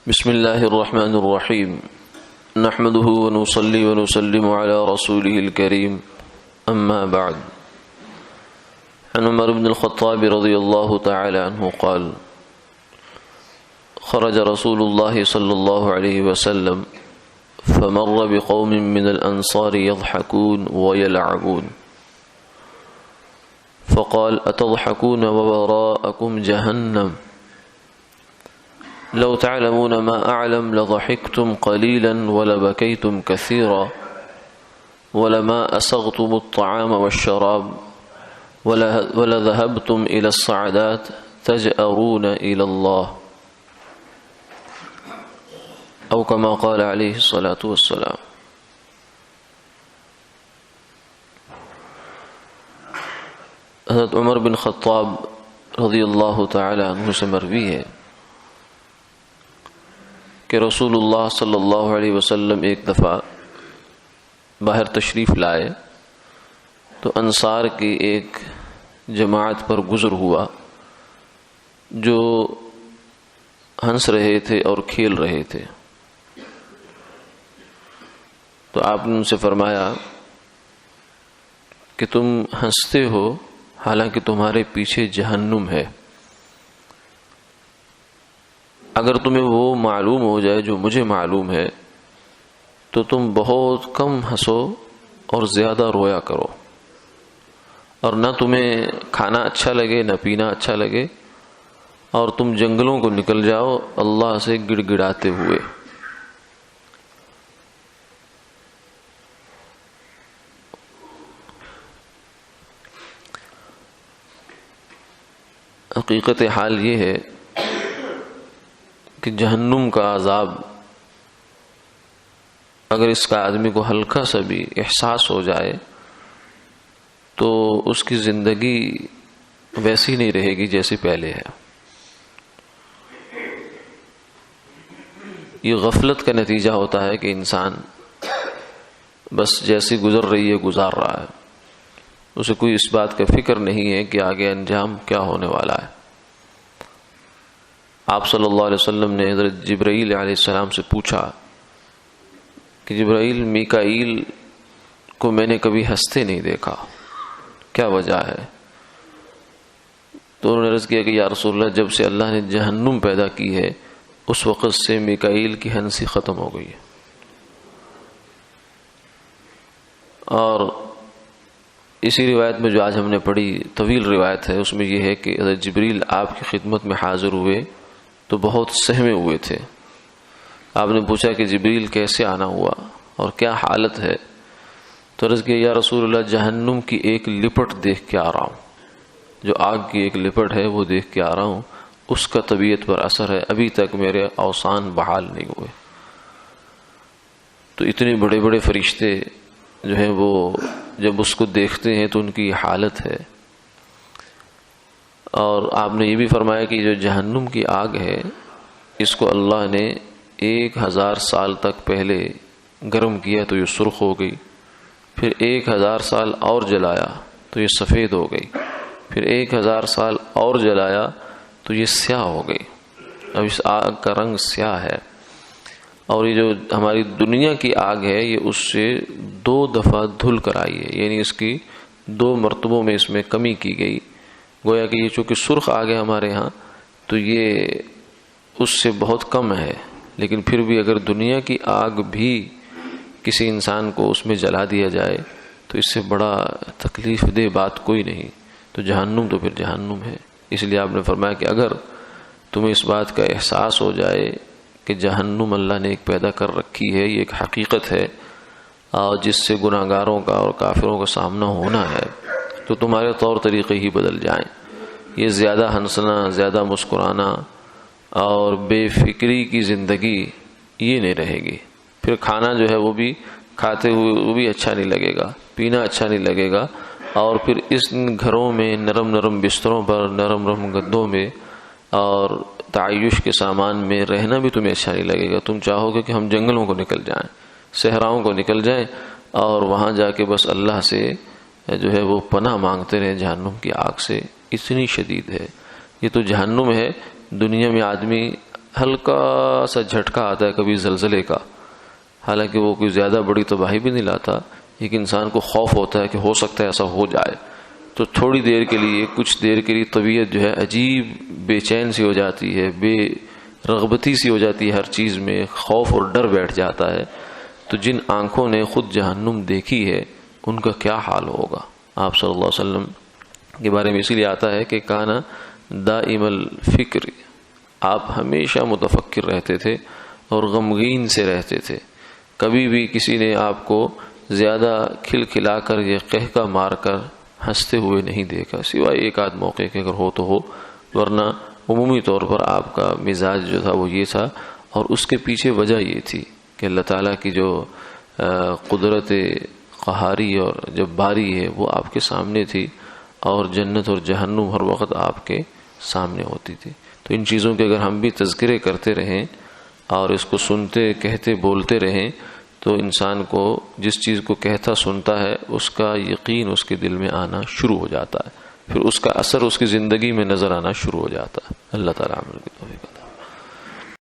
بسم الله الرحمن الرحيم نحمده ونصلي ونسلم على رسوله الكريم أما بعد عن عمر بن الخطاب رضي الله تعالى عنه قال خرج رسول الله صلى الله عليه وسلم فمر بقوم من الأنصار يضحكون ويلعبون فقال أتضحكون ووراءكم جهنم لو تعلمون ما أعلم لضحكتم قليلا ولبكيتم كثيرا ولما أسغتم الطعام والشراب ولذهبتم إلى الصعدات تجأرون إلى الله أو كما قال عليه الصلاة والسلام۔ حضرت عمر بن خطاب رضی اللہ تعالی عنہ سے مروی ہے کہ رسول اللہ صلی اللہ علیہ وسلم ایک دفعہ باہر تشریف لائے تو انصار کی ایک جماعت پر گزر ہوا جو ہنس رہے تھے اور کھیل رہے تھے، تو آپ نے ان سے فرمایا کہ تم ہنستے ہو حالانکہ تمہارے پیچھے جہنم ہے، اگر تمہیں وہ معلوم ہو جائے جو مجھے معلوم ہے تو تم بہت کم ہنسو اور زیادہ رویا کرو، اور نہ تمہیں کھانا اچھا لگے نہ پینا اچھا لگے، اور تم جنگلوں کو نکل جاؤ اللہ سے گڑ گڑاتے ہوئے۔ حقیقت حال یہ ہے کہ جہنم کا عذاب اگر اس کا آدمی کو ہلکا سا بھی احساس ہو جائے تو اس کی زندگی ویسی نہیں رہے گی جیسی پہلے ہے۔ یہ غفلت کا نتیجہ ہوتا ہے کہ انسان بس جیسی گزر رہی ہے گزار رہا ہے، اسے کوئی اس بات کا فکر نہیں ہے کہ آگے انجام کیا ہونے والا ہے۔ آپ صلی اللہ علیہ وسلم نے حضرت جبرائیل علیہ السلام سے پوچھا کہ جبرائیل، میکائیل کو میں نے کبھی ہنستے نہیں دیکھا، کیا وجہ ہے؟ تو انہوں نے عرض کیا کہ یا رسول اللہ، جب سے اللہ نے جہنم پیدا کی ہے اس وقت سے میکائیل کی ہنسی ختم ہو گئی ہے۔ اور اسی روایت میں جو آج ہم نے پڑھی طویل روایت ہے، اس میں یہ ہے کہ حضرت جبریل آپ کی خدمت میں حاضر ہوئے تو بہت سہمے ہوئے تھے۔ آپ نے پوچھا کہ جبریل کیسے آنا ہوا اور کیا حالت ہے؟ تو عرض کیا یا رسول اللہ، جہنم کی ایک لپٹ دیکھ کے آ رہا ہوں، جو آگ کی ایک لپٹ ہے وہ دیکھ کے آ رہا ہوں، اس کا طبیعت پر اثر ہے، ابھی تک میرے اوسان بحال نہیں ہوئے۔ تو اتنے بڑے بڑے فرشتے جو ہیں وہ جب اس کو دیکھتے ہیں تو ان کی حالت ہے۔ اور آپ نے یہ بھی فرمایا کہ جو جہنم کی آگ ہے اس کو اللہ نے 1000 سال تک پہلے گرم کیا تو یہ سرخ ہو گئی، پھر 1000 سال اور جلایا تو یہ سفید ہو گئی، پھر 1000 سال اور جلایا تو یہ سیاہ ہو گئی۔ اب اس آگ کا رنگ سیاہ ہے، اور یہ جو ہماری دنیا کی آگ ہے یہ اس سے 2 دفعہ دھل کر آئی ہے، یعنی اس کی 2 مرتبوں میں اس میں کمی کی گئی۔ گویا کہ یہ چونکہ سرخ آگ ہے ہمارے ہاں تو یہ اس سے بہت کم ہے، لیکن پھر بھی اگر دنیا کی آگ بھی کسی انسان کو اس میں جلا دیا جائے تو اس سے بڑا تکلیف دہ بات کوئی نہیں۔ تو جہنم تو پھر جہنم ہے۔ اس لیے آپ نے فرمایا کہ اگر تمہیں اس بات کا احساس ہو جائے کہ جہنم اللہ نے ایک پیدا کر رکھی ہے، یہ ایک حقیقت ہے اور جس سے گناہگاروں کا اور کافروں کا سامنا ہونا ہے، تو تمہارے طور طریقے ہی بدل جائیں۔ یہ زیادہ ہنسنا، زیادہ مسکرانا اور بے فکری کی زندگی یہ نہیں رہے گی۔ پھر کھانا جو ہے وہ بھی کھاتے ہوئے وہ بھی اچھا نہیں لگے گا، پینا اچھا نہیں لگے گا، اور پھر اس گھروں میں نرم نرم بستروں پر، نرم نرم گدوں میں اور تعیش کے سامان میں رہنا بھی تمہیں اچھا نہیں لگے گا۔ تم چاہو گے کہ ہم جنگلوں کو نکل جائیں، صحراؤں کو نکل جائیں اور وہاں جا کے بس اللہ سے جو ہے وہ پناہ مانگتے رہے جہنم کی آگ سے، اتنی شدید ہے۔ یہ تو جہنم ہے، دنیا میں آدمی ہلکا سا جھٹکا آتا ہے کبھی زلزلے کا، حالانکہ وہ کوئی زیادہ بڑی تباہی بھی نہیں لاتا، ایک انسان کو خوف ہوتا ہے کہ ہو سکتا ہے ایسا ہو جائے، تو تھوڑی دیر کے لیے، کچھ دیر کے لیے طبیعت جو ہے عجیب بے چین سی ہو جاتی ہے، بے رغبتی سی ہو جاتی ہے، ہر چیز میں خوف اور ڈر بیٹھ جاتا ہے۔ تو جن آنکھوں نے خود جہنم دیکھی ہے ان کا کیا حال ہوگا۔ آپ صلی اللہ علیہ وسلم کے بارے میں اسی لیے آتا ہے کہ کانا دائم الفکر، آپ ہمیشہ متفکر رہتے تھے اور غمگین سے رہتے تھے، کبھی بھی کسی نے آپ کو زیادہ کھلکھلا کر یا قہقہ مار کر ہنستے ہوئے نہیں دیکھا، سوائے ایک آدھ موقع کے اگر ہو تو ہو، ورنہ عمومی طور پر آپ کا مزاج جو تھا وہ یہ تھا۔ اور اس کے پیچھے وجہ یہ تھی کہ اللہ تعالیٰ کی جو قدرت قہاری اور جباری ہے وہ آپ کے سامنے تھی، اور جنت اور جہنم ہر وقت آپ کے سامنے ہوتی تھی۔ تو ان چیزوں کے اگر ہم بھی تذکرے کرتے رہیں اور اس کو سنتے کہتے بولتے رہیں تو انسان کو جس چیز کو کہتا سنتا ہے اس کا یقین اس کے دل میں آنا شروع ہو جاتا ہے، پھر اس کا اثر اس کی زندگی میں نظر آنا شروع ہو جاتا ہے۔ اللہ تعالیٰ عمل